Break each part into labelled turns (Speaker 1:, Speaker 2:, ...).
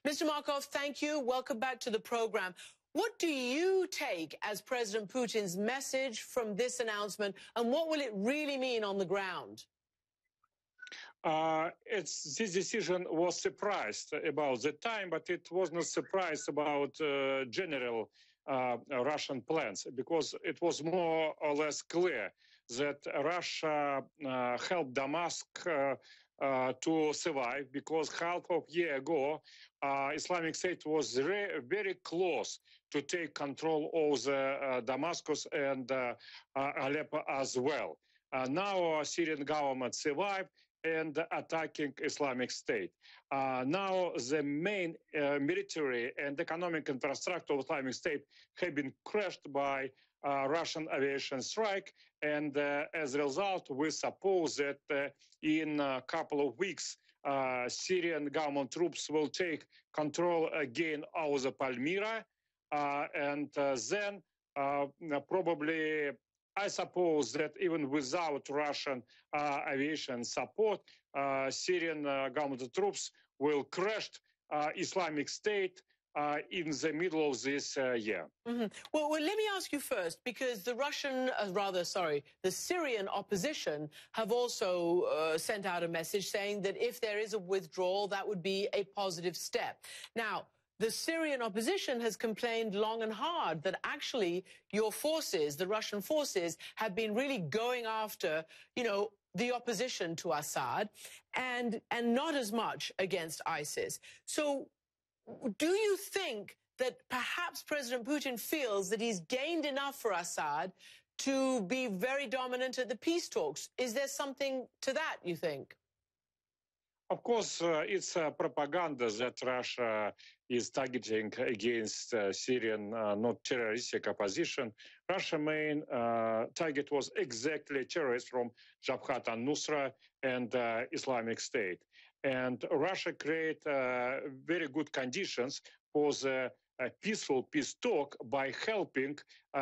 Speaker 1: Mr. Markov, thank you. Welcome back to the program. What do you take as President Putin's message from this announcement, and what will it really mean on the ground?
Speaker 2: This decision was surprised about the time, but it was not surprised about general Russian plans, because it was more or less clear that Russia helped Damascus to survive, because half of a year ago, Islamic State was very close to take control of the Damascus and Aleppo as well. Now Syrian government survived and attacking Islamic State. Now the main military and economic infrastructure of Islamic State have been crushed by Russian aviation strike, and as a result, we suppose that in a couple of weeks, Syrian government troops will take control again of the Palmyra, and then probably, I suppose that even without Russian aviation support, Syrian government troops will crush Islamic State in the middle of this year.
Speaker 1: Mm-hmm. Well, let me ask you first, because the the Syrian opposition have also sent out a message saying that if there is a withdrawal, that would be a positive step. Now, the Syrian opposition has complained long and hard that actually your forces, the Russian forces, have been really going after, the opposition to Assad and not as much against ISIS. So do you think that perhaps President Putin feels that he's gained enough for Assad to be very dominant at the peace talks? Is there something to that, you think?
Speaker 2: Of course, it's propaganda that Russia is targeting against Syrian not terroristic opposition. Russia's main target was exactly terrorists from Jabhat al-Nusra and Islamic State. And Russia created very good conditions for the peaceful peace talk by helping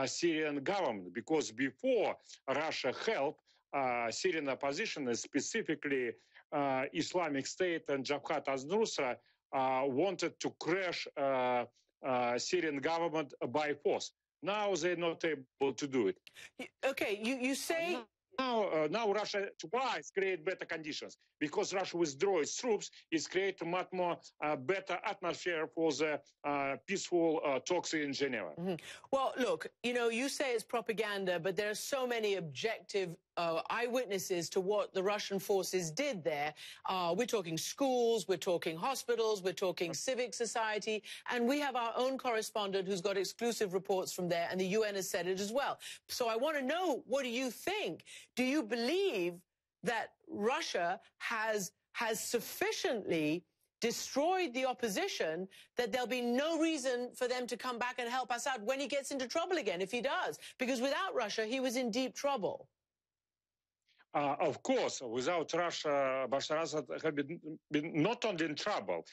Speaker 2: Syrian government, because before Russia helped Syrian opposition, specifically Islamic State and Jabhat al-Nusra, wanted to crash Syrian government by force. Now they're not able to do it.
Speaker 1: Okay, you say...
Speaker 2: Now Russia twice create better conditions, because Russia withdraw its troops. It's create a much more better atmosphere for the peaceful talks in Geneva.
Speaker 1: Mm-hmm. Well, look, you say it's propaganda, but there are so many objective eyewitnesses to what the Russian forces did there. We're talking schools, we're talking hospitals, we're talking civic society, and we have our own correspondent who's got exclusive reports from there, and the UN has said it as well. So I want to know, what do you think? Do you believe that Russia has sufficiently destroyed the opposition that there'll be no reason for them to come back and help Assad when he gets into trouble again, if he does? Because without Russia, he was in deep trouble.
Speaker 2: Of course, without Russia, Bashar Assad had been not only in trouble,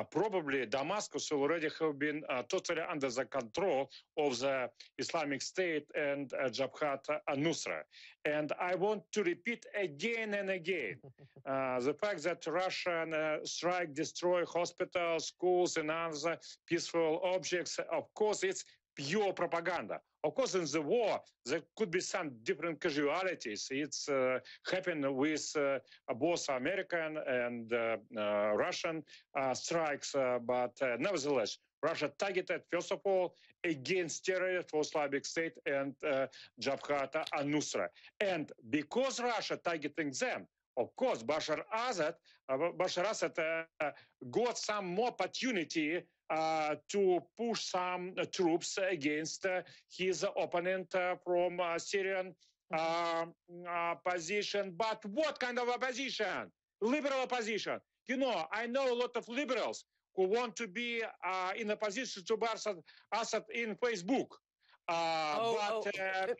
Speaker 2: probably Damascus already have been totally under the control of the Islamic State and Jabhat al-Nusra. And I want to repeat again and again, the fact that Russian strike, destroy hospitals, schools, and other peaceful objects, of course, it's pure propaganda. Of course, in the war, there could be some different casualties. It's happened with both American and Russian strikes, but nevertheless, Russia targeted, first of all, against terrorists for Islamic State and Jabhat al-Nusra. And because Russia targeting them, of course, Bashar Assad got some more opportunity to push some troops against his opponent from Syrian opposition. But what kind of opposition? Liberal opposition. I know a lot of liberals who want to be in opposition to Bashar Assad in Facebook.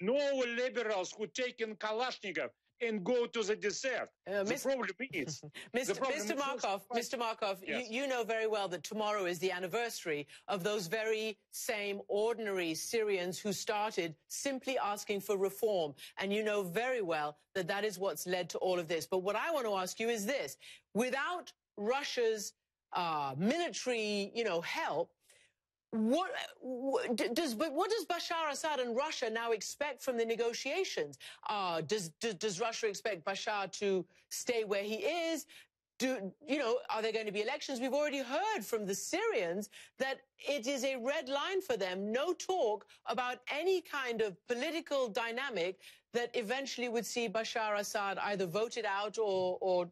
Speaker 2: No liberals who take in Kalashnikov and go to the desert. The problem is...
Speaker 1: Mr. Markov,
Speaker 2: yes.
Speaker 1: you know very well that tomorrow is the anniversary of those very same ordinary Syrians who started simply asking for reform. And you know very well that that is what's led to all of this. But what I want to ask you is this. Without Russia's military, help. What does Bashar Assad and Russia now expect from the negotiations? Does Russia expect Bashar to stay where he is? Are there going to be elections? We've already heard from the Syrians that it is a red line for them. No talk about any kind of political dynamic that eventually would see Bashar Assad either voted out or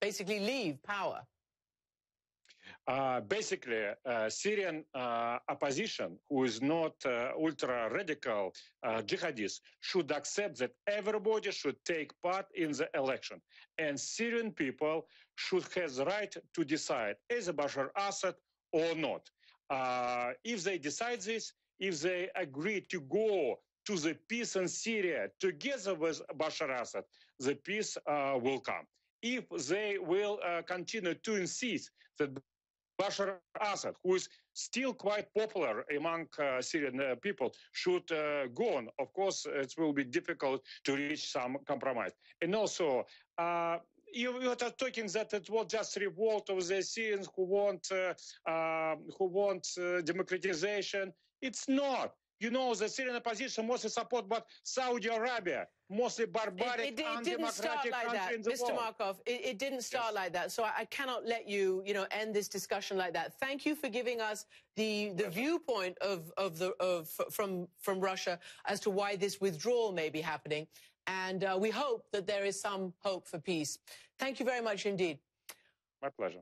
Speaker 1: basically leave power.
Speaker 2: Basically, Syrian opposition, who is not ultra-radical jihadists, should accept that everybody should take part in the election. And Syrian people should have the right to decide, is Bashar Assad or not. If they decide this, if they agree to go to the peace in Syria together with Bashar Assad, the peace will come. If they will continue to insist that Bashar Assad, who is still quite popular among Syrian people, should go on. Of course, it will be difficult to reach some compromise. And also, you are talking that it was just revolt of the Syrians who want democratization. It's not. The Syrian opposition mostly support but Saudi Arabia, mostly barbaric, undemocratic country in the world.
Speaker 1: Mr. Markov, it didn't start like that. So I cannot let you, end this discussion like that. Thank you for giving us the viewpoint from Russia as to why this withdrawal may be happening. And we hope that there is some hope for peace. Thank you very much indeed.
Speaker 2: My pleasure.